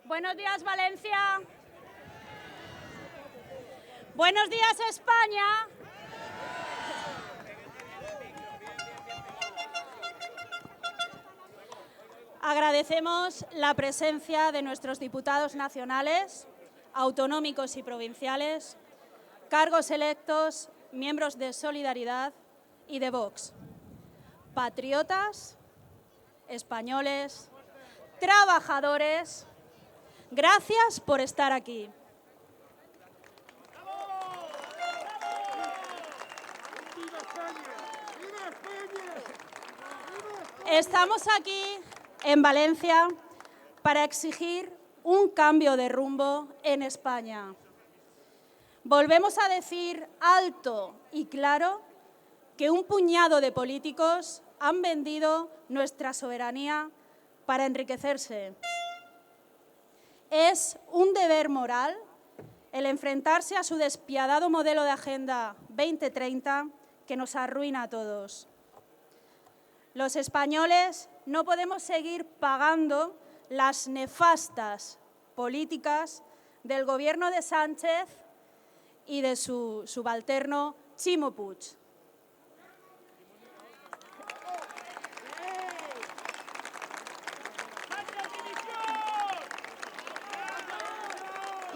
Buenos días, Valencia. Buenos días, España. Agradecemos la presencia de nuestros diputados nacionales, autonómicos y provinciales, cargos electos, miembros de Solidaridad y de Vox, patriotas, españoles, trabajadores. Gracias por estar aquí. Estamos aquí en Valencia para exigir un cambio de rumbo en España. Volvemos a decir alto y claro que un puñado de políticos han vendido nuestra soberanía para enriquecerse. Es un deber moral el enfrentarse a su despiadado modelo de Agenda 2030 que nos arruina a todos. Los españoles no podemos seguir pagando las nefastas políticas del gobierno de Sánchez y de su subalterno Ximo Puig.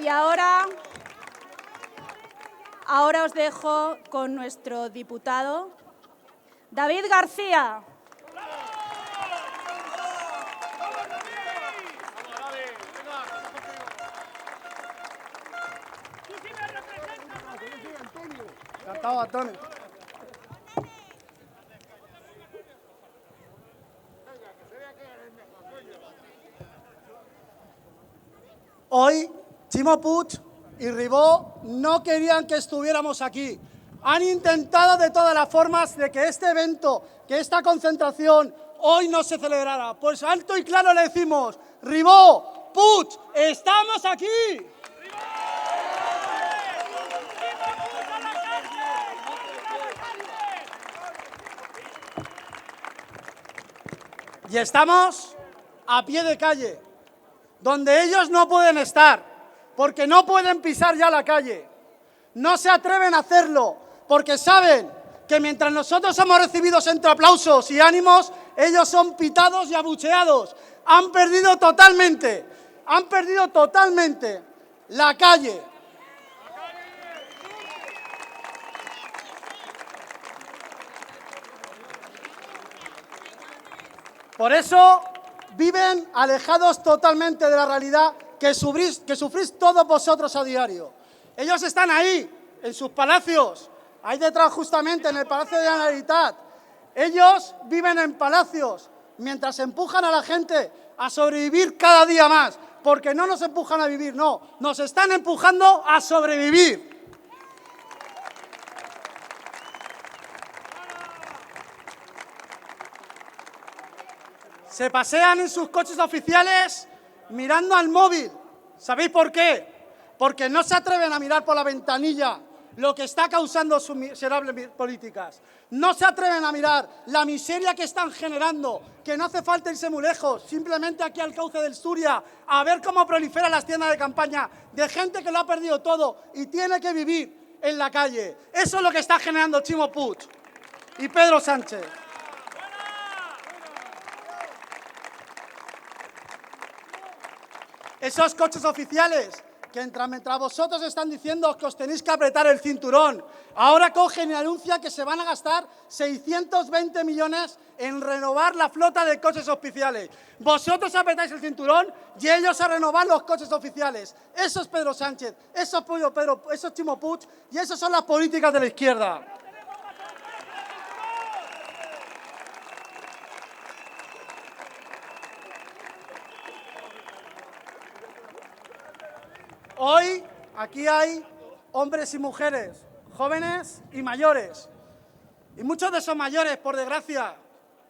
Y ahora os dejo con nuestro diputado, David García. Encantado, Antonio. Hoy, Ximo Puig y Ribó no querían que estuviéramos aquí. Han intentado de todas las formas de que este evento, que esta concentración, hoy no se celebrara. Pues alto y claro le decimos, Ribó, Puig, estamos aquí. Y estamos a pie de calle, donde ellos no pueden estar, porque no pueden pisar ya la calle. No se atreven a hacerlo, porque saben que mientras nosotros somos recibidos entre aplausos y ánimos, ellos son pitados y abucheados. Han perdido totalmente la calle. Por eso viven alejados totalmente de la realidad que sufrís todos vosotros a diario. Ellos están ahí, en sus palacios, ahí detrás justamente, en el Palacio de la Generalitat. Ellos viven en palacios mientras empujan a la gente a sobrevivir cada día más, porque no nos empujan a vivir, no, nos están empujando a sobrevivir. Se pasean en sus coches oficiales mirando al móvil. ¿Sabéis por qué? Porque no se atreven a mirar por la ventanilla lo que está causando sus miserables políticas. No se atreven a mirar la miseria que están generando, que no hace falta irse muy lejos, simplemente aquí al cauce del Suria, a ver cómo proliferan las tiendas de campaña de gente que lo ha perdido todo y tiene que vivir en la calle. Eso es lo que está generando Ximo Puig y Pedro Sánchez. Esos coches oficiales que mientras vosotros están diciendo que os tenéis que apretar el cinturón, ahora cogen y anuncian que se van a gastar 620 millones en renovar la flota de coches oficiales. Vosotros apretáis el cinturón y ellos a renovar los coches oficiales. Eso es Pedro Sánchez, eso es Ximo Puig y esas son las políticas de la izquierda. Hoy aquí hay hombres y mujeres, jóvenes y mayores. Y muchos de esos mayores, por desgracia,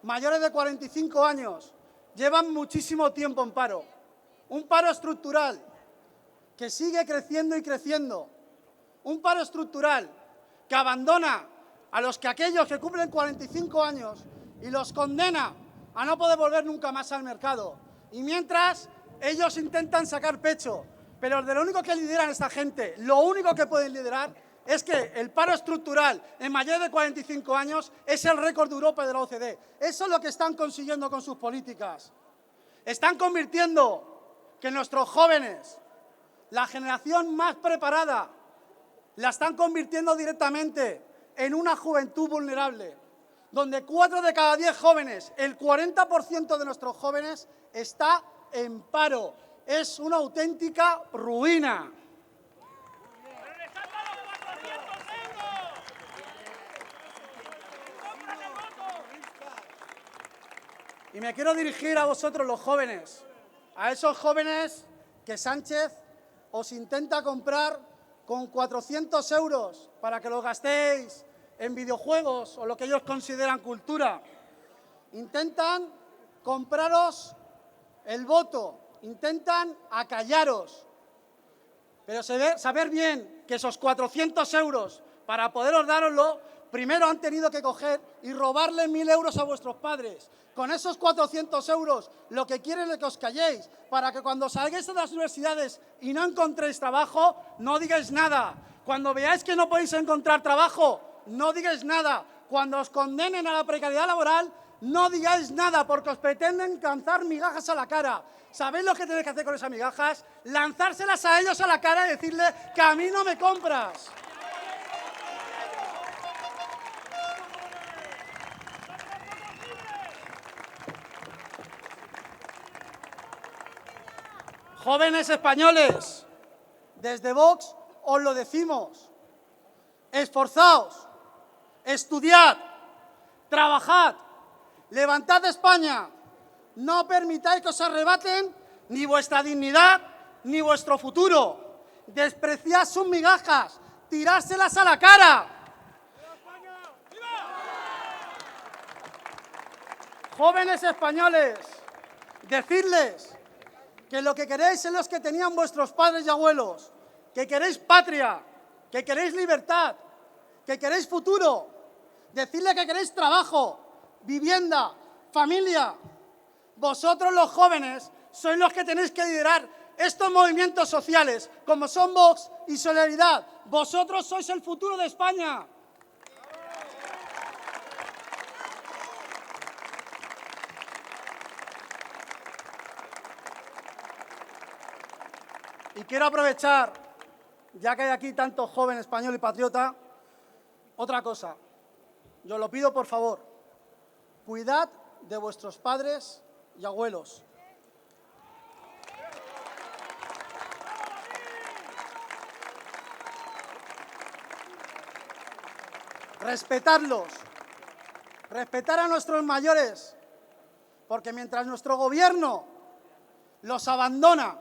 mayores de 45 años, llevan muchísimo tiempo en paro. Un paro estructural que sigue creciendo y creciendo. Un paro estructural que abandona a aquellos que cumplen 45 años y los condena a no poder volver nunca más al mercado. Y mientras Ellos intentan sacar pecho, pero de lo único que lideran esta gente, lo único que pueden liderar es que el paro estructural en mayores de 45 años es el récord de Europa y de la OCDE. Eso es lo que están consiguiendo con sus políticas. Están convirtiendo que nuestros jóvenes, la generación más preparada, la están convirtiendo directamente en una juventud vulnerable, donde 4 de cada 10 jóvenes, el 40% de nuestros jóvenes está en paro. Es una auténtica ruina. Y me quiero dirigir a vosotros los jóvenes, a esos jóvenes que Sánchez os intenta comprar con 400 euros para que los gastéis en videojuegos o lo que ellos consideran cultura. Intentan compraros el voto, intentan acallaros. Pero saber bien que esos 400 euros, para poderos daroslo, primero han tenido que coger y robarle 1.000 euros a vuestros padres. Con esos 400 euros lo que quieren es que os calléis, para que cuando salgáis de las universidades y no encontréis trabajo, no digáis nada. Cuando veáis que no podéis encontrar trabajo, no digáis nada. Cuando os condenen a la precariedad laboral, no digáis nada, porque os pretenden lanzar migajas a la cara. ¿Sabéis lo que tenéis que hacer con esas migajas? Lanzárselas a ellos a la cara y decirle que a mí no me compras. Jóvenes españoles, desde Vox os lo decimos, esforzaos, estudiad, trabajad, levantad España, no permitáis que os arrebaten ni vuestra dignidad ni vuestro futuro, despreciad sus migajas, tirárselas a la cara. Jóvenes españoles, decirles que lo que queréis es lo que tenían vuestros padres y abuelos, que queréis patria, que queréis libertad, que queréis futuro, decirle que queréis trabajo, vivienda, familia. Vosotros los jóvenes sois los que tenéis que liderar estos movimientos sociales, como son Vox y Solidaridad. Vosotros sois el futuro de España. Y quiero aprovechar, ya que hay aquí tanto joven español y patriota, otra cosa. Yo lo pido, por favor, cuidad de vuestros padres y abuelos. Respetadlos, respetar a nuestros mayores, porque mientras nuestro gobierno los abandona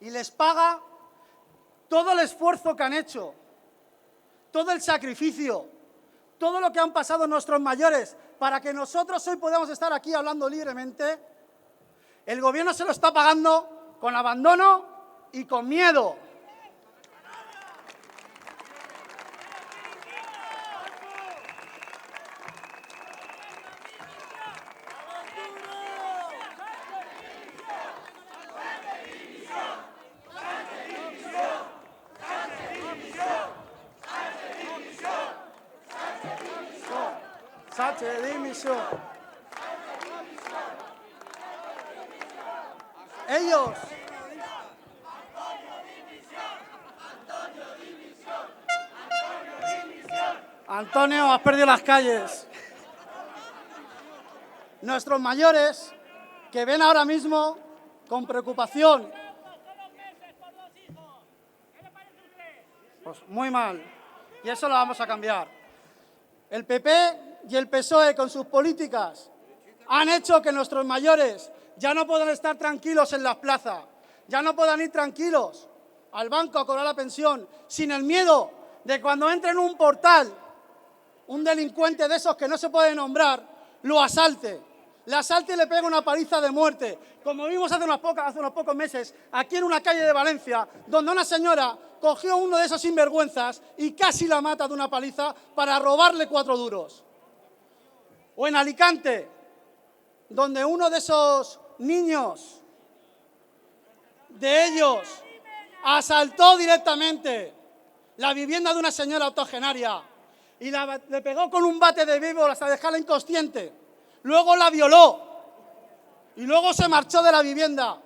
y les paga todo el esfuerzo que han hecho, todo el sacrificio, todo lo que han pasado nuestros mayores para que nosotros hoy podamos estar aquí hablando libremente, el gobierno se lo está pagando con abandono y con miedo. Sánchez, dimisión. Ellos. Antonio, has perdido las calles. Nuestros mayores, que ven ahora mismo con preocupación. Pues muy mal. Y eso lo vamos a cambiar. El PP y el PSOE, con sus políticas, han hecho que nuestros mayores ya no puedan estar tranquilos en las plazas, ya no puedan ir tranquilos al banco a cobrar la pensión, sin el miedo de cuando entre en un portal un delincuente de esos que no se puede nombrar, lo asalte. Le asalte y le pega una paliza de muerte, como vimos hace unos pocos meses aquí en una calle de Valencia, donde una señora cogió a uno de esos sinvergüenzas y casi la mata de una paliza para robarle 4 duros. O en Alicante, donde uno de esos niños de ellos asaltó directamente la vivienda de una señora octogenaria y le pegó con un bate de béisbol hasta dejarla inconsciente. Luego la violó y luego se marchó de la vivienda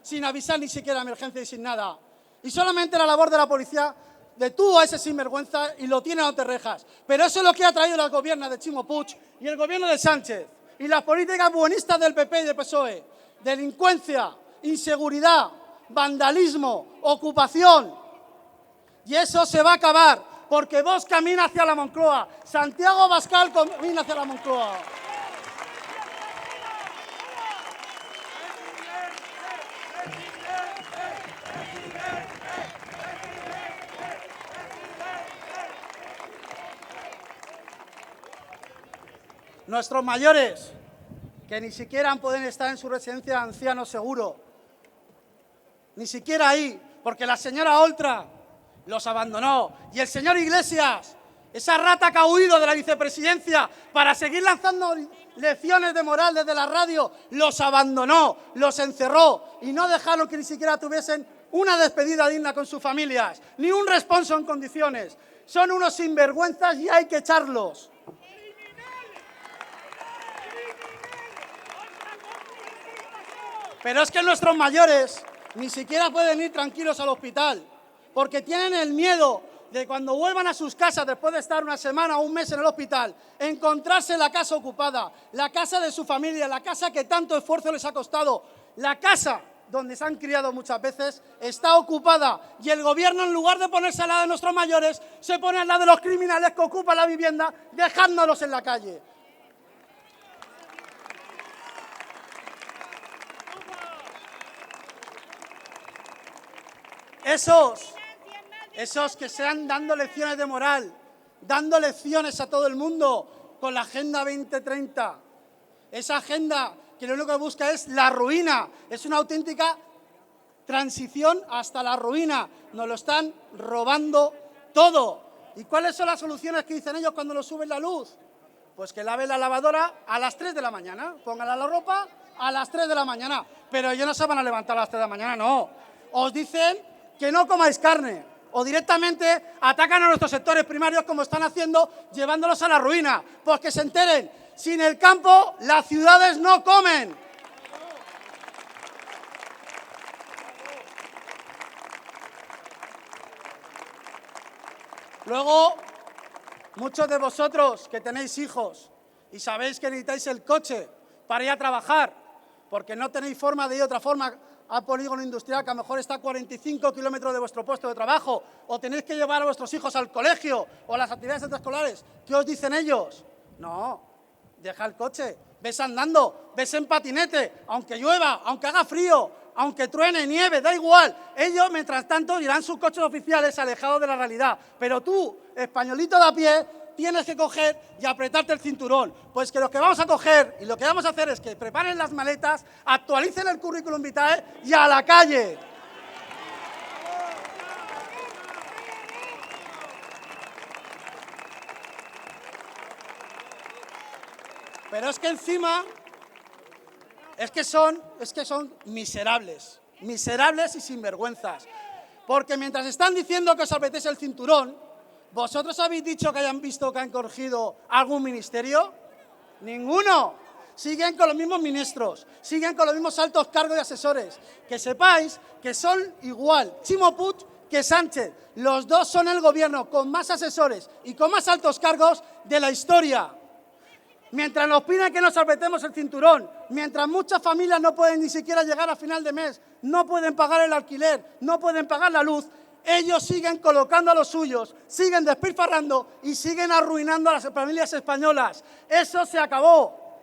sin avisar ni siquiera a emergencia y sin nada. Y solamente la labor de la policía detuvo a ese sinvergüenza y lo tiene a te rejas. Pero eso es lo que ha traído el gobierno de Chimo Puig y el gobierno de Sánchez y las políticas buenistas del PP y del PSOE. Delincuencia, inseguridad, vandalismo, ocupación. Y eso se va a acabar, porque Vox camina hacia la Moncloa, Santiago Abascal camina hacia la Moncloa. Nuestros mayores, que ni siquiera pueden estar en su residencia de ancianos seguro, ni siquiera ahí, porque la señora Oltra los abandonó. Y el señor Iglesias, esa rata que ha huido de la vicepresidencia para seguir lanzando lecciones de moral desde la radio, los abandonó, los encerró y no dejaron que ni siquiera tuviesen una despedida digna con sus familias, ni un responso en condiciones. Son unos sinvergüenzas y hay que echarlos. Pero es que nuestros mayores ni siquiera pueden ir tranquilos al hospital, porque tienen el miedo de cuando vuelvan a sus casas después de estar una semana o un mes en el hospital, encontrarse la casa ocupada, la casa de su familia, la casa que tanto esfuerzo les ha costado, la casa donde se han criado muchas veces, está ocupada y el gobierno, en lugar de ponerse al lado de nuestros mayores, se pone al lado de los criminales que ocupan la vivienda, dejándolos en la calle. Esos que se han dando lecciones de moral, dando lecciones a todo el mundo con la Agenda 2030. Esa agenda que lo único que busca es la ruina, es una auténtica transición hasta la ruina. Nos lo están robando todo. ¿Y cuáles son las soluciones que dicen ellos cuando nos suben la luz? Pues que lave la lavadora a las 3 de la mañana, póngala la ropa a las 3 de la mañana. Pero ellos no se van a levantar a las 3 de la mañana, no. Os dicen que no comáis carne, o directamente atacan a nuestros sectores primarios como están haciendo, llevándolos a la ruina. Pues que se enteren, sin el campo las ciudades no comen. Luego, muchos de vosotros que tenéis hijos y sabéis que necesitáis el coche para ir a trabajar, porque no tenéis forma de ir de otra forma al polígono industrial, que a lo mejor está a 45 kilómetros de vuestro puesto de trabajo, o tenéis que llevar a vuestros hijos al colegio o a las actividades extraescolares. ¿Qué os dicen ellos? No, deja el coche, ves andando, ves en patinete, aunque llueva, aunque haga frío, aunque truene, nieve, da igual. Ellos, mientras tanto, irán sus coches oficiales alejados de la realidad. Pero tú, españolito de a pie, tienes que coger y apretarte el cinturón. Pues que lo que vamos a coger y lo que vamos a hacer es que preparen las maletas, actualicen el currículum vitae y a la calle. Pero es que encima, es que son miserables, miserables y sinvergüenzas. Porque mientras están diciendo que os apretéis el cinturón, ¿vosotros habéis dicho que hayan visto que han corregido algún ministerio? ¡Ninguno! Siguen con los mismos ministros, siguen con los mismos altos cargos y asesores. Que sepáis que son igual Chimo Puig que Sánchez. Los dos son el gobierno con más asesores y con más altos cargos de la historia. Mientras nos piden que nos apretemos el cinturón, mientras muchas familias no pueden ni siquiera llegar a final de mes, no pueden pagar el alquiler, no pueden pagar la luz, ellos siguen colocando a los suyos, siguen despilfarrando y siguen arruinando a las familias españolas. Eso se acabó.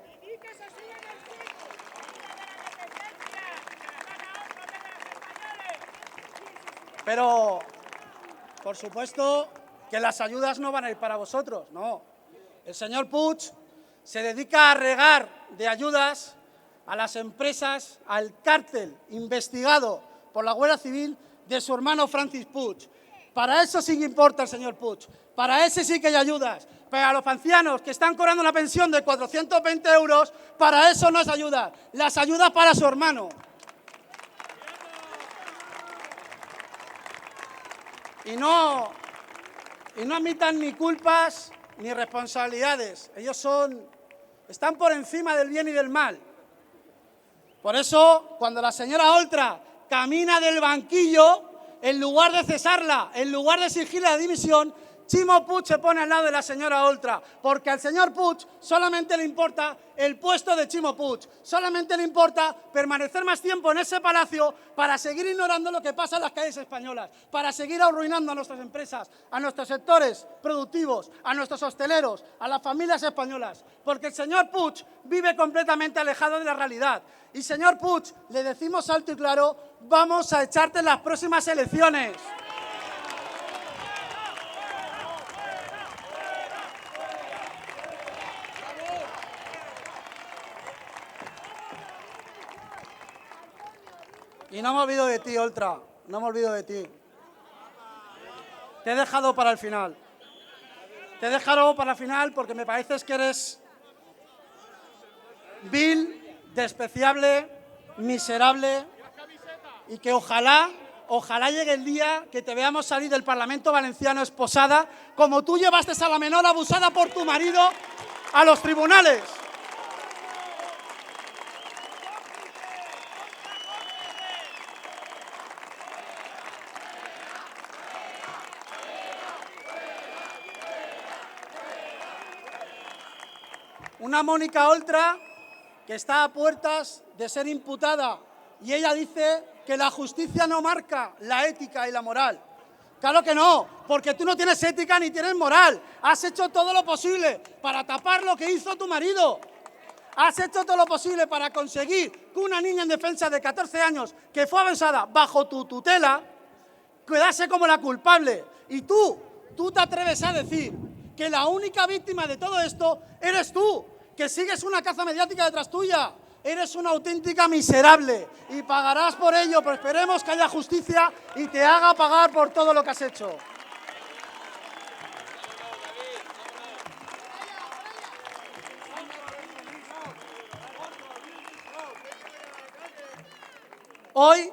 Pero, por supuesto, que las ayudas no van a ir para vosotros, no. El señor Puig se dedica a regar de ayudas a las empresas, al cártel investigado por la Guardia Civil de su hermano Francis Puig. Para eso sí que importa el señor Puig, para ese sí que hay ayudas. Pero a los ancianos que están cobrando una pensión de 420 euros, para eso no es ayuda. Las ayudas para su hermano. y no admitan ni culpas ni responsabilidades. Ellos están por encima del bien y del mal. Por eso, cuando la señora Oltra camina del banquillo, en lugar de cesarla, en lugar de exigirle la dimisión, Ximo Puig se pone al lado de la señora Oltra, porque al señor Puig solamente le importa el puesto de Ximo Puig, solamente le importa permanecer más tiempo en ese palacio para seguir ignorando lo que pasa en las calles españolas, para seguir arruinando a nuestras empresas, a nuestros sectores productivos, a nuestros hosteleros, a las familias españolas, porque el señor Puig vive completamente alejado de la realidad. Y señor Puig, le decimos alto y claro, vamos a echarte en las próximas elecciones. Y no me olvido de ti, Oltra, no me olvido de ti. Te he dejado para el final. Te he dejado para el final porque me pareces que eres vil, despreciable, miserable y que ojalá llegue el día que te veamos salir del Parlamento Valenciano esposada, como tú llevaste a la menor abusada por tu marido a los tribunales. Una Mónica Oltra que está a puertas de ser imputada y ella dice que la justicia no marca la ética y la moral. Claro que no, porque tú no tienes ética ni tienes moral. Has hecho todo lo posible para tapar lo que hizo tu marido. Has hecho todo lo posible para conseguir que una niña indefensa de 14 años que fue abusada bajo tu tutela quedase como la culpable. Y tú te atreves a decir que la única víctima de todo esto eres tú, que sigues una caza mediática detrás tuya. Eres una auténtica miserable y pagarás por ello, pero esperemos que haya justicia y te haga pagar por todo lo que has hecho. Hoy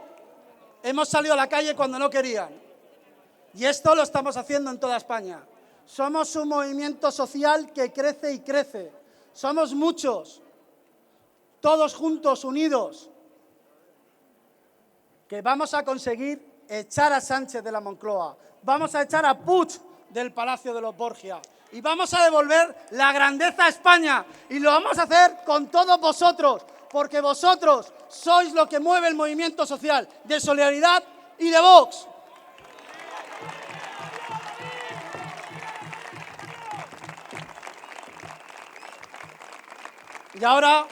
hemos salido a la calle cuando no querían y esto lo estamos haciendo en toda España. Somos un movimiento social que crece y crece. Somos muchos, todos juntos, unidos, que vamos a conseguir echar a Sánchez de la Moncloa, vamos a echar a Puig del Palacio de los Borgia y vamos a devolver la grandeza a España y lo vamos a hacer con todos vosotros, porque vosotros sois lo que mueve el movimiento social de Solidaridad y de Vox. Y ahora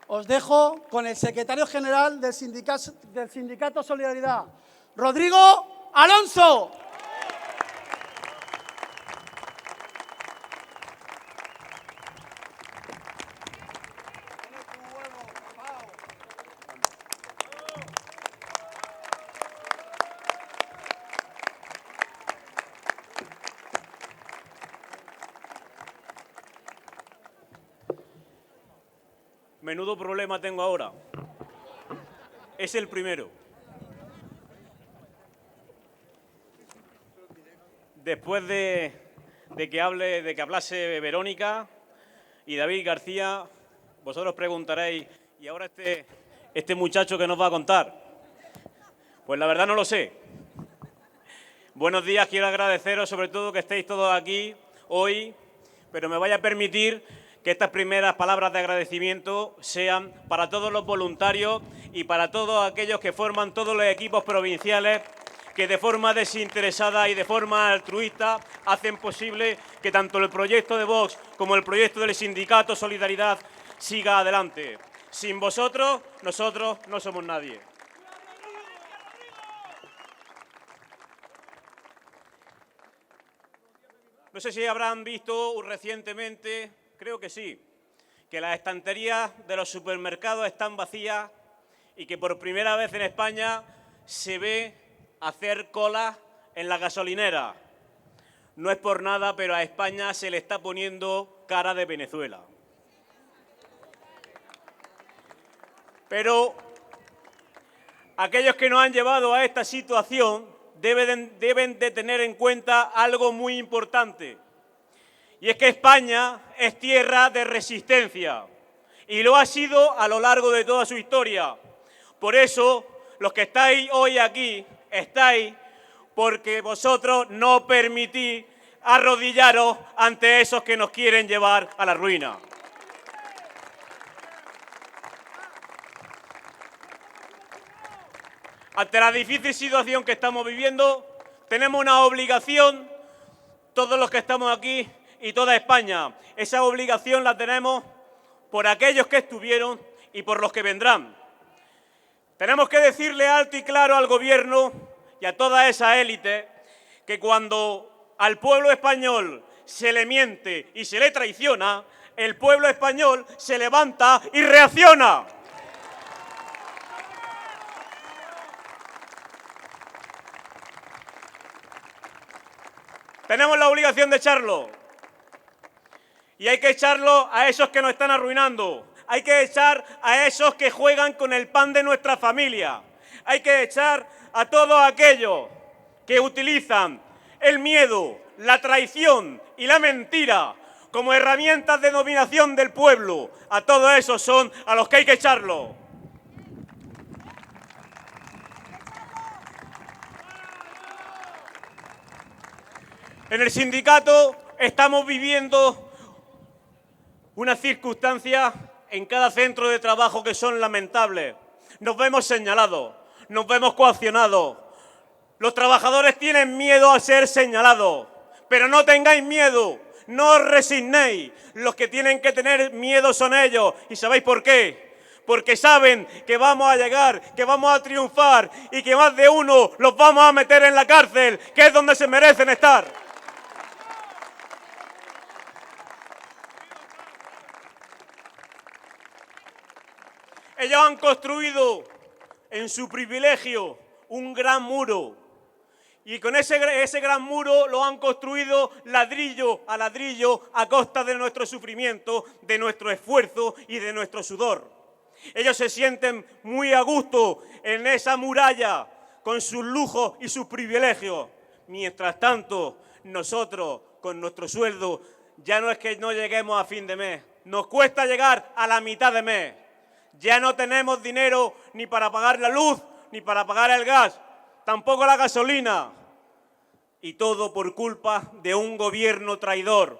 os dejo con el secretario general del Sindicato Solidaridad, Rodrigo Alonso. Menudo problema tengo ahora. Es el primero. Después de que hablase Verónica y David García, vosotros preguntaréis, ¿y ahora este muchacho qué nos va a contar? Pues la verdad no lo sé. Buenos días, quiero agradeceros sobre todo que estéis todos aquí hoy, pero me vaya a permitir que estas primeras palabras de agradecimiento sean para todos los voluntarios y para todos aquellos que forman todos los equipos provinciales que de forma desinteresada y de forma altruista hacen posible que tanto el proyecto de Vox como el proyecto del Sindicato Solidaridad siga adelante. Sin vosotros, nosotros no somos nadie. No sé si habrán visto recientemente, creo que sí, que las estanterías de los supermercados están vacías y que por primera vez en España se ve hacer cola en la gasolinera. No es por nada, pero a España se le está poniendo cara de Venezuela. aquellos que nos han llevado a esta situación deben de tener en cuenta algo muy importante. Y es que España es tierra de resistencia y lo ha sido a lo largo de toda su historia. Por eso, los que estáis hoy aquí, estáis porque vosotros no permitís arrodillaros ante esos que nos quieren llevar a la ruina. Ante la difícil situación que estamos viviendo, tenemos una obligación, todos los que estamos aquí y toda España. Esa obligación la tenemos por aquellos que estuvieron y por los que vendrán. Tenemos que decirle alto y claro al Gobierno y a toda esa élite que cuando al pueblo español se le miente y se le traiciona, el pueblo español se levanta y reacciona. Tenemos la obligación de echarlo. Y hay que echarlo a esos que nos están arruinando. Hay que echar a esos que juegan con el pan de nuestra familia. Hay que echar a todos aquellos que utilizan el miedo, la traición y la mentira como herramientas de dominación del pueblo. A todos esos son a los que hay que echarlo. En el sindicato estamos viviendo unas circunstancias en cada centro de trabajo que son lamentables. Nos vemos señalados, nos vemos coaccionados. Los trabajadores tienen miedo a ser señalados, pero no tengáis miedo, no os resignéis. Los que tienen que tener miedo son ellos. ¿Y sabéis por qué? Porque saben que vamos a llegar, que vamos a triunfar y que más de uno los vamos a meter en la cárcel, que es donde se merecen estar. Ellos han construido en su privilegio un gran muro y con ese gran muro lo han construido ladrillo a costa de nuestro sufrimiento, de nuestro esfuerzo y de nuestro sudor. Ellos se sienten muy a gusto en esa muralla con sus lujos y sus privilegios. Mientras tanto, nosotros con nuestro sueldo ya no es que no lleguemos a fin de mes, nos cuesta llegar a la mitad de mes. Ya no tenemos dinero ni para pagar la luz, ni para pagar el gas, tampoco la gasolina. Y todo por culpa de un gobierno traidor.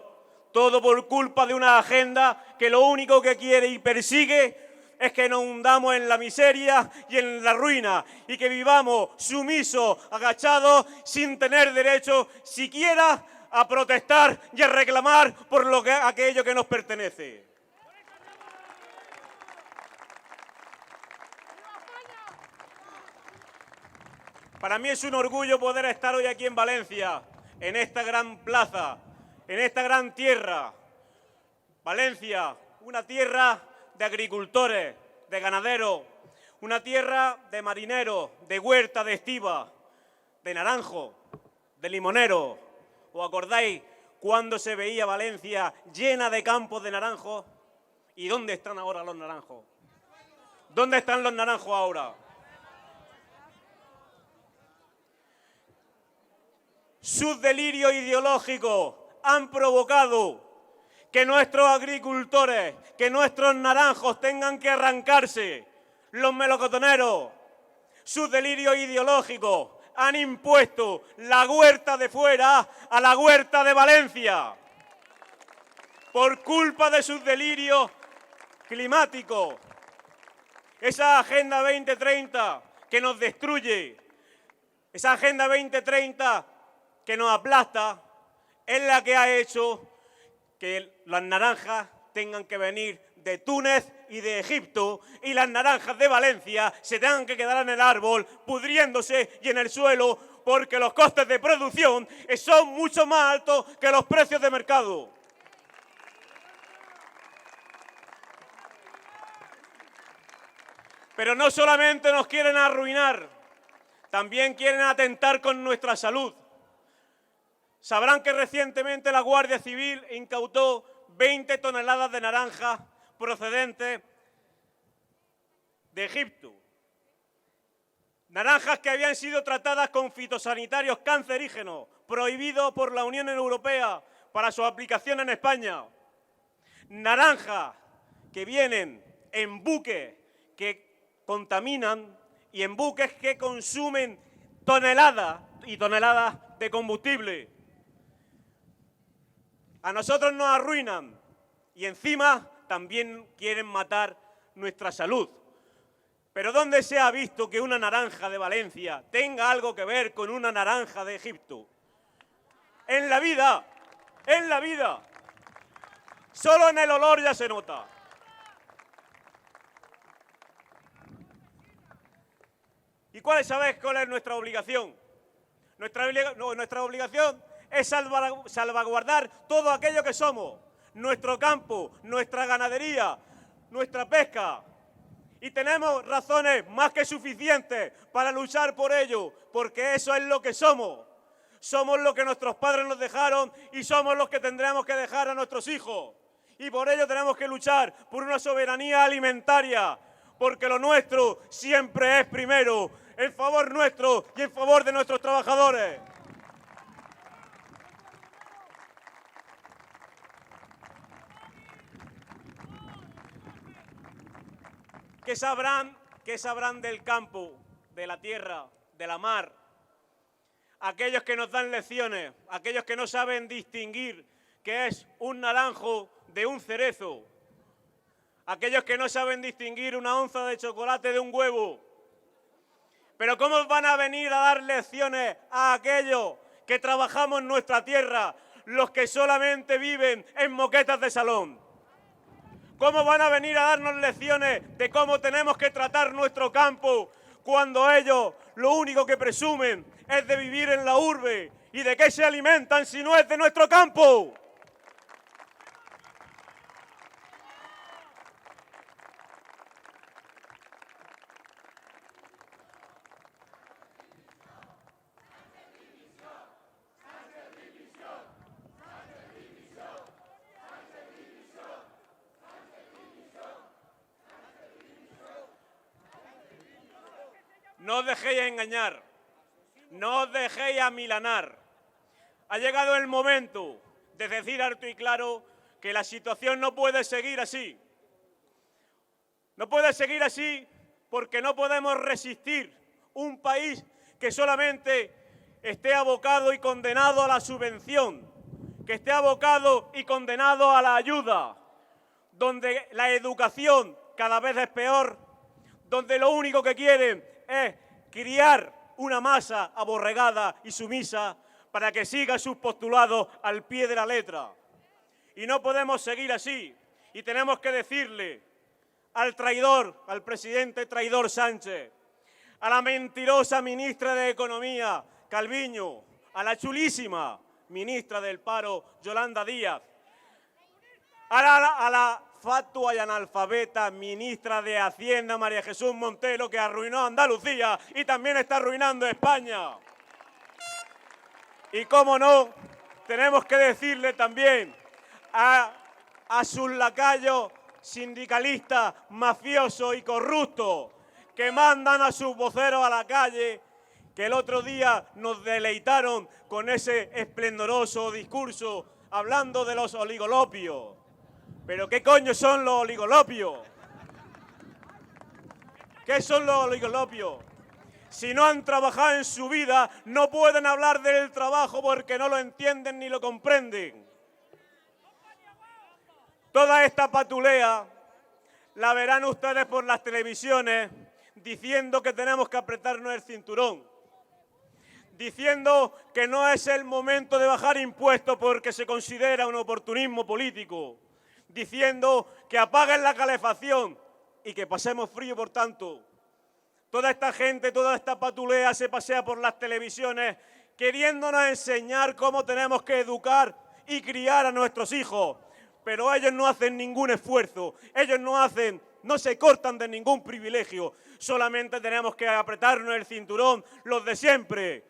Todo por culpa de una agenda que lo único que quiere y persigue es que nos hundamos en la miseria y en la ruina y que vivamos sumisos, agachados, sin tener derecho siquiera a protestar y a reclamar por aquello que nos pertenece. Para mí es un orgullo poder estar hoy aquí en Valencia, en esta gran plaza, en esta gran tierra. Valencia, una tierra de agricultores, de ganaderos, una tierra de marineros, de huerta, de estiba, de naranjo, de limonero. ¿Os acordáis cuando se veía Valencia llena de campos de naranjos? ¿Y dónde están ahora los naranjos? ¿Dónde están los naranjos ahora? Sus delirios ideológicos han provocado que nuestros agricultores, que nuestros naranjos tengan que arrancarse, los melocotoneros. Sus delirios ideológicos han impuesto la huerta de fuera a la huerta de Valencia. Por culpa de sus delirios climáticos. Esa Agenda 2030 que nos destruye, esa Agenda 2030 que nos aplasta, es la que ha hecho que las naranjas tengan que venir de Túnez y de Egipto y las naranjas de Valencia se tengan que quedar en el árbol, pudriéndose y en el suelo, porque los costes de producción son mucho más altos que los precios de mercado. Pero no solamente nos quieren arruinar, también quieren atentar con nuestra salud. Sabrán que recientemente la Guardia Civil incautó 20 toneladas de naranjas procedentes de Egipto. Naranjas que habían sido tratadas con fitosanitarios cancerígenos, prohibidos por la Unión Europea para su aplicación en España. Naranjas que vienen en buques que contaminan y en buques que consumen toneladas y toneladas de combustible. A nosotros nos arruinan y encima también quieren matar nuestra salud. Pero ¿dónde se ha visto que una naranja de Valencia tenga algo que ver con una naranja de Egipto? En la vida, en la vida. Solo en el olor ya se nota. ¿Y sabéis cuál es nuestra obligación? Nuestra obligación es salvaguardar todo aquello que somos. Nuestro campo, nuestra ganadería, nuestra pesca. Y tenemos razones más que suficientes para luchar por ello, porque eso es lo que somos. Somos lo que nuestros padres nos dejaron y somos los que tendremos que dejar a nuestros hijos. Y por ello tenemos que luchar por una soberanía alimentaria, porque lo nuestro siempre es primero, en favor nuestro y en favor de nuestros trabajadores. ¿Qué sabrán del campo, de la tierra, de la mar? Aquellos que nos dan lecciones, aquellos que no saben distinguir qué es un naranjo de un cerezo, aquellos que no saben distinguir una onza de chocolate de un huevo. Pero ¿cómo van a venir a dar lecciones a aquellos que trabajamos en nuestra tierra, los que solamente viven en moquetas de salón? ¿Cómo van a venir a darnos lecciones de cómo tenemos que tratar nuestro campo cuando ellos lo único que presumen es de vivir en la urbe? ¿Y de qué se alimentan si no es de nuestro campo? No os dejéis engañar, no os dejéis amilanar. Ha llegado el momento de decir alto y claro que la situación no puede seguir así. No puede seguir así porque no podemos resistir un país que solamente esté abocado y condenado a la subvención, que esté abocado y condenado a la ayuda, donde la educación cada vez es peor, donde lo único que quieren es criar una masa aborregada y sumisa para que siga sus postulados al pie de la letra. Y no podemos seguir así. Y tenemos que decirle al traidor, al presidente traidor Sánchez, a la mentirosa ministra de Economía, Calviño, a la chulísima ministra del Paro, Yolanda Díaz, a la fatua y analfabeta ministra de Hacienda, María Jesús Montero, que arruinó Andalucía y también está arruinando España. Y cómo no, tenemos que decirle también a sus lacayos sindicalistas, mafiosos y corruptos, que mandan a sus voceros a la calle, que el otro día nos deleitaron con ese esplendoroso discurso hablando de los oligolopios. ¿Pero qué coño son los oligolopios? ¿Qué son los oligolopios? Si no han trabajado en su vida, no pueden hablar del trabajo porque no lo entienden ni lo comprenden. Toda esta patulea la verán ustedes por las televisiones diciendo que tenemos que apretarnos el cinturón, diciendo que no es el momento de bajar impuestos porque se considera un oportunismo político, diciendo que apaguen la calefacción y que pasemos frío, por tanto. Toda esta gente, toda esta patulea se pasea por las televisiones queriéndonos enseñar cómo tenemos que educar y criar a nuestros hijos. Pero ellos no hacen ningún esfuerzo, ellos no se cortan de ningún privilegio. Solamente tenemos que apretarnos el cinturón, los de siempre.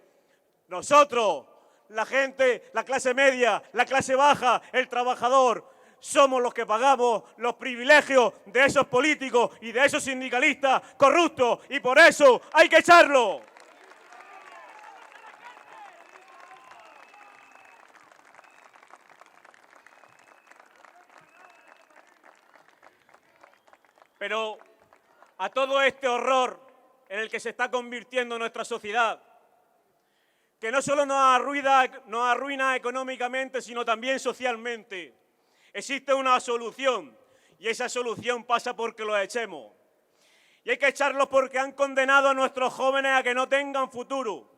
Nosotros, la gente, la clase media, la clase baja, el trabajador, somos los que pagamos los privilegios de esos políticos y de esos sindicalistas corruptos, y por eso hay que echarlo. Pero a todo este horror en el que se está convirtiendo nuestra sociedad, que no solo nos arruina económicamente, sino también socialmente, existe una solución, y esa solución pasa porque los echemos. Y hay que echarlos porque han condenado a nuestros jóvenes a que no tengan futuro.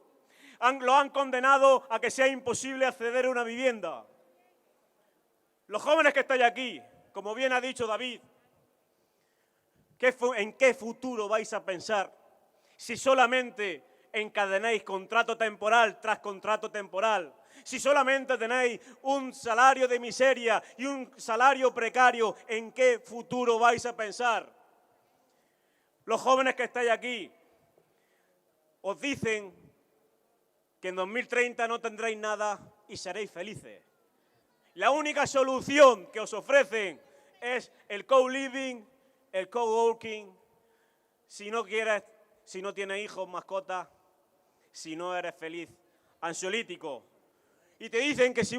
Los han condenado a que sea imposible acceder a una vivienda. Los jóvenes que estáis aquí, como bien ha dicho David, ¿en qué futuro vais a pensar si solamente encadenáis contrato temporal tras contrato temporal? Si solamente tenéis un salario de miseria y un salario precario, ¿en qué futuro vais a pensar? Los jóvenes que estáis aquí os dicen que en 2030 no tendréis nada y seréis felices. La única solución que os ofrecen es el co-living, el co-working. Si no tienes hijos, mascotas, si no eres feliz, ansiolítico. Y te dicen que si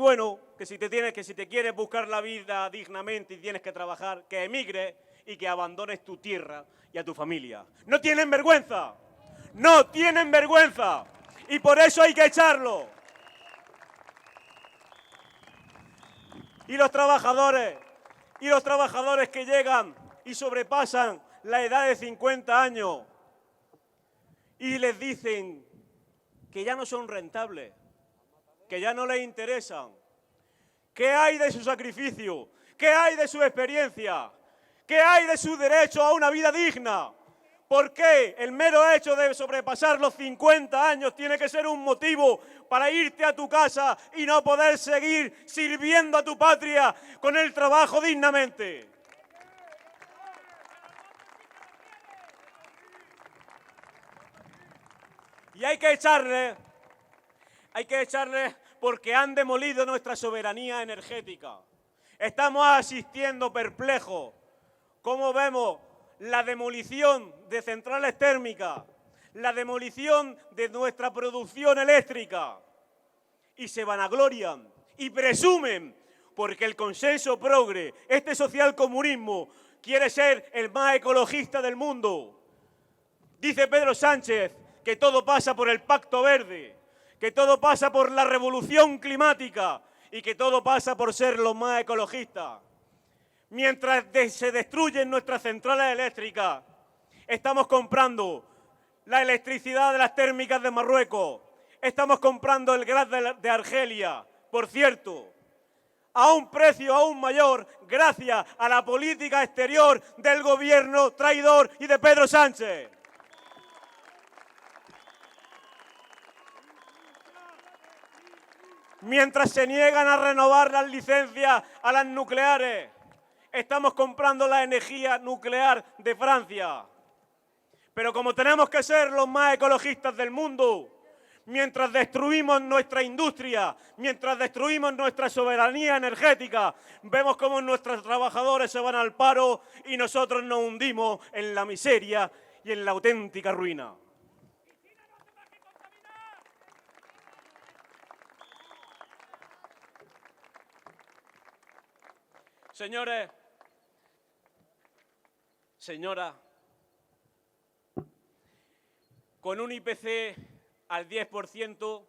te quieres buscar la vida dignamente y tienes que trabajar, que emigres y que abandones tu tierra y a tu familia. ¡No tienen vergüenza! ¡No tienen vergüenza! Y por eso hay que echarlo. Y los trabajadores que llegan y sobrepasan la edad de 50 años y les dicen que ya no son rentables, que ya no les interesan. ¿Qué hay de su sacrificio? ¿Qué hay de su experiencia? ¿Qué hay de su derecho a una vida digna? ¿Por qué el mero hecho de sobrepasar los 50 años tiene que ser un motivo para irte a tu casa y no poder seguir sirviendo a tu patria con el trabajo dignamente? Y hay que echarle porque han demolido nuestra soberanía energética. Estamos asistiendo perplejos cómo vemos la demolición de centrales térmicas, la demolición de nuestra producción eléctrica. Y se vanaglorian y presumen, porque el consenso progre, este socialcomunismo, quiere ser el más ecologista del mundo. Dice Pedro Sánchez que todo pasa por el Pacto Verde, que todo pasa por la revolución climática y que todo pasa por ser los más ecologistas. Mientras se destruyen nuestras centrales eléctricas, estamos comprando la electricidad de las térmicas de Marruecos, estamos comprando el gas de Argelia, por cierto, a un precio aún mayor gracias a la política exterior del gobierno traidor y de Pedro Sánchez. Mientras se niegan a renovar las licencias a las nucleares, estamos comprando la energía nuclear de Francia. Pero como tenemos que ser los más ecologistas del mundo, mientras destruimos nuestra industria, mientras destruimos nuestra soberanía energética, vemos cómo nuestros trabajadores se van al paro y nosotros nos hundimos en la miseria y en la auténtica ruina. Señores, señora, con un IPC al 10%,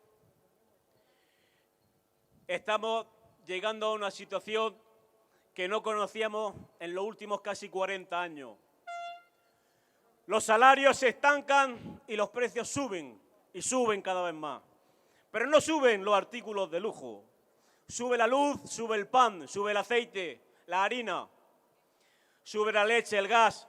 estamos llegando a una situación que no conocíamos en los últimos casi 40 años. Los salarios se estancan y los precios suben, y suben cada vez más. Pero no suben los artículos de lujo. Sube la luz, sube el pan, sube el aceite, la harina, sube la leche, el gas.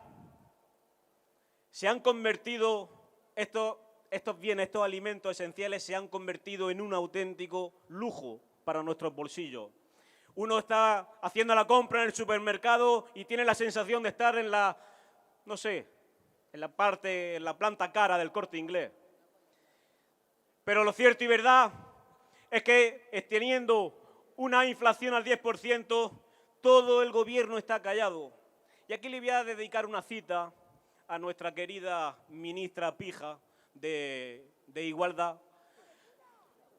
Se han convertido, estos bienes, estos alimentos esenciales se han convertido en un auténtico lujo para nuestros bolsillos. Uno está haciendo la compra en el supermercado y tiene la sensación de estar en la planta cara del Corte Inglés. Pero lo cierto y verdad es que teniendo una inflación al 10%, todo el gobierno está callado. Y aquí le voy a dedicar una cita a nuestra querida ministra pija de Igualdad,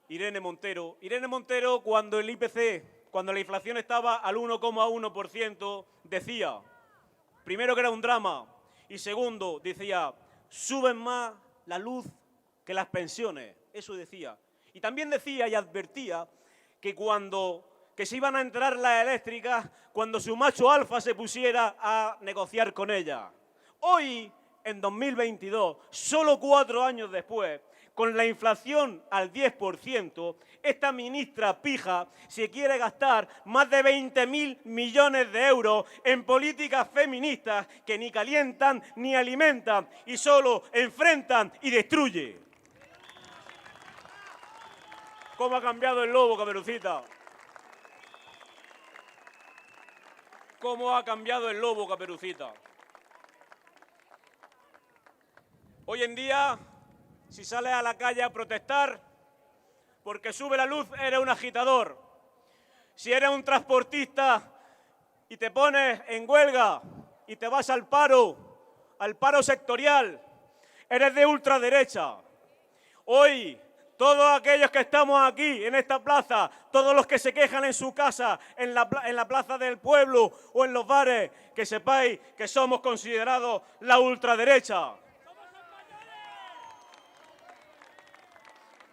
Irene Montero. Irene Montero, cuando el IPC, cuando la inflación estaba al 1,1%, decía, primero, que era un drama, y segundo, decía, suben más la luz que las pensiones. Eso decía. Y también decía y advertía que se iban a entrar las eléctricas cuando su macho alfa se pusiera a negociar con ella. Hoy, en 2022, solo 4 años después, con la inflación al 10%, esta ministra pija se quiere gastar más de 20.000 millones de euros en políticas feministas que ni calientan ni alimentan y solo enfrentan y destruyen. ¿Cómo ha cambiado el lobo, Caperucita? ¿Cómo ha cambiado el lobo, Caperucita? Hoy en día, si sales a la calle a protestar porque sube la luz, eres un agitador. Si eres un transportista y te pones en huelga y te vas al paro sectorial, eres de ultraderecha. Hoy, todos aquellos que estamos aquí, en esta plaza, todos los que se quejan en su casa, en la plaza del pueblo o en los bares, que sepáis que somos considerados la ultraderecha.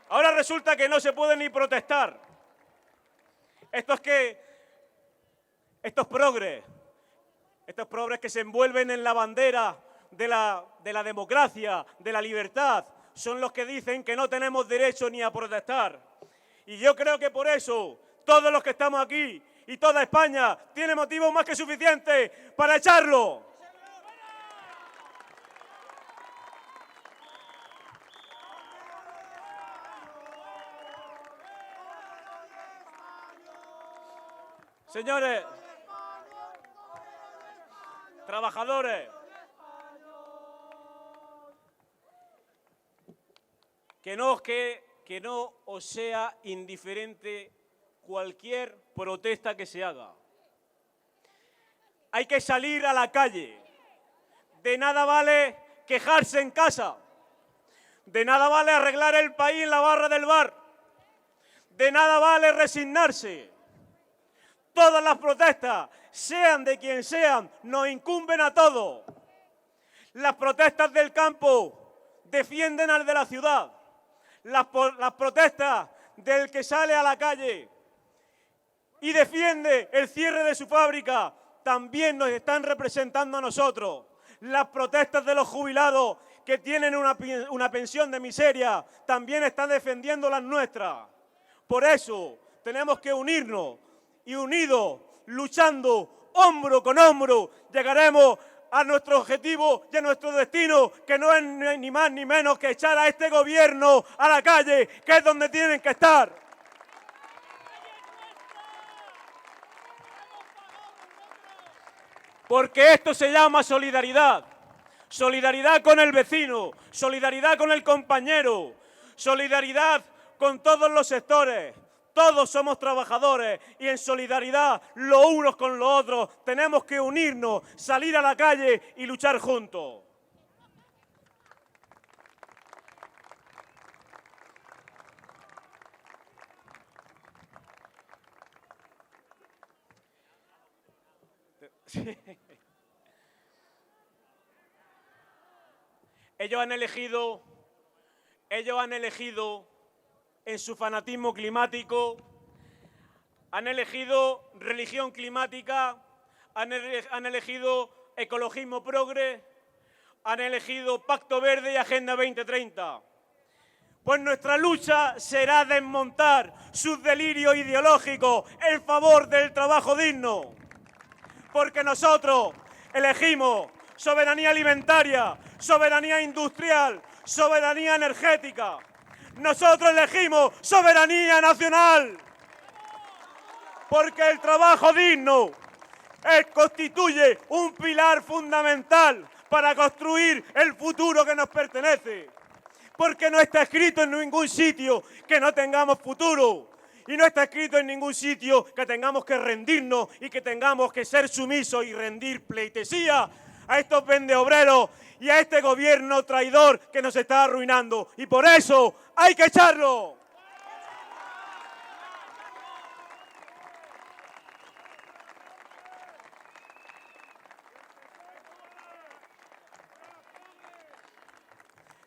Ahora resulta que no se puede ni protestar. Estos progres que se envuelven en la bandera de la democracia, de la libertad, son los que dicen que no tenemos derecho ni a protestar. Y yo creo que por eso todos los que estamos aquí y toda España tiene motivos más que suficientes para echarlo. Señores, trabajadores, que no os sea indiferente cualquier protesta que se haga. Hay que salir a la calle. De nada vale quejarse en casa. De nada vale arreglar el país en la barra del bar. De nada vale resignarse. Todas las protestas, sean de quien sean, nos incumben a todos. Las protestas del campo defienden al de la ciudad. Las protestas del que sale a la calle y defiende el cierre de su fábrica también nos están representando a nosotros. Las protestas de los jubilados que tienen una pensión de miseria también están defendiendo las nuestras. Por eso tenemos que unirnos. Y unidos, luchando, hombro con hombro, llegaremos a nuestro objetivo y a nuestro destino, que no es ni más ni menos que echar a este gobierno a la calle, que es donde tienen que estar. Porque esto se llama solidaridad. Solidaridad con el vecino, solidaridad con el compañero, solidaridad con todos los sectores. Todos somos trabajadores y en solidaridad, los unos con los otros, tenemos que unirnos, salir a la calle y luchar juntos. Sí. Ellos han elegido en su fanatismo climático, han elegido religión climática, han elegido ecologismo progre, han elegido Pacto Verde y Agenda 2030. Pues nuestra lucha será desmontar sus delirios ideológicos en favor del trabajo digno. Porque nosotros elegimos soberanía alimentaria, soberanía industrial, soberanía energética. Nosotros elegimos soberanía nacional, porque el trabajo digno constituye un pilar fundamental para construir el futuro que nos pertenece, porque no está escrito en ningún sitio que no tengamos futuro. Y no está escrito en ningún sitio que tengamos que rendirnos y que tengamos que ser sumisos y rendir pleitesía a estos vendeobreros y a este gobierno traidor que nos está arruinando. Y por eso hay que echarlo.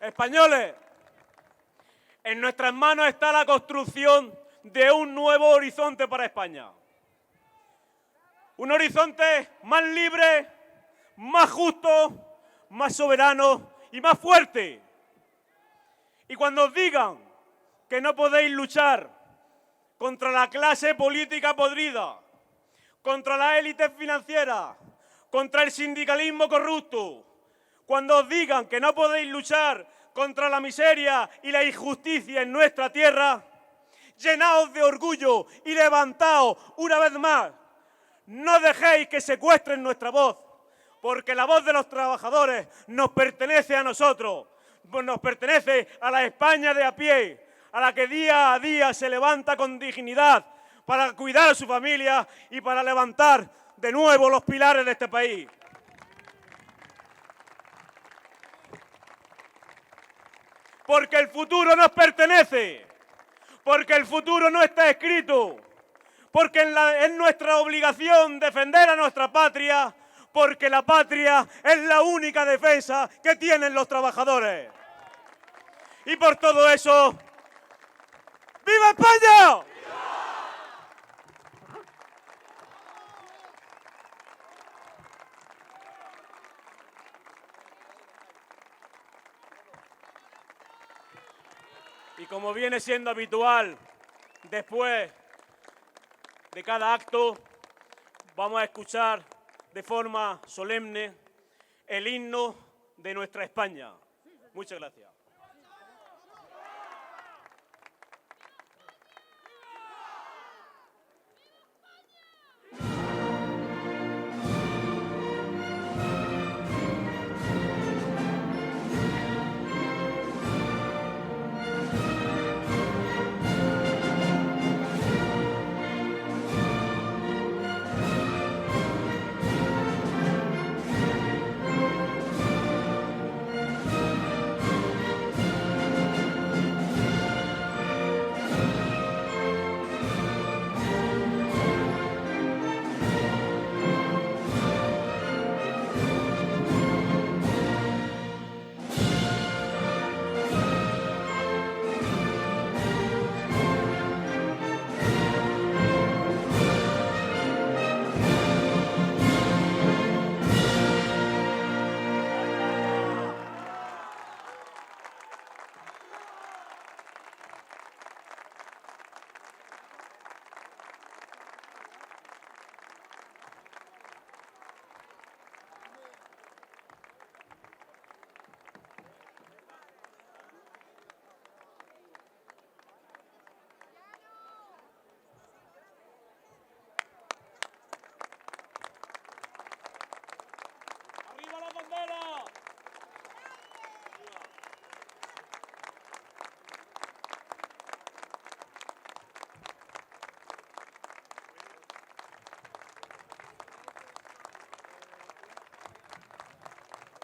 Españoles, en nuestras manos está la construcción de un nuevo horizonte para España. Un horizonte más libre, más justo, más soberano y más fuerte. Y cuando os digan que no podéis luchar contra la clase política podrida, contra las élites financieras, contra el sindicalismo corrupto, cuando os digan que no podéis luchar contra la miseria y la injusticia en nuestra tierra, llenaos de orgullo y levantaos una vez más. No dejéis que secuestren nuestra voz, porque la voz de los trabajadores nos pertenece a nosotros, nos pertenece a la España de a pie, a la que día a día se levanta con dignidad para cuidar a su familia y para levantar de nuevo los pilares de este país. Porque el futuro nos pertenece, porque el futuro no está escrito, porque es nuestra obligación defender a nuestra patria, porque la patria es la única defensa que tienen los trabajadores. Y por todo eso, ¡viva España! Y como viene siendo habitual, después de cada acto, vamos a escuchar de forma solemne el himno de nuestra España. Muchas gracias.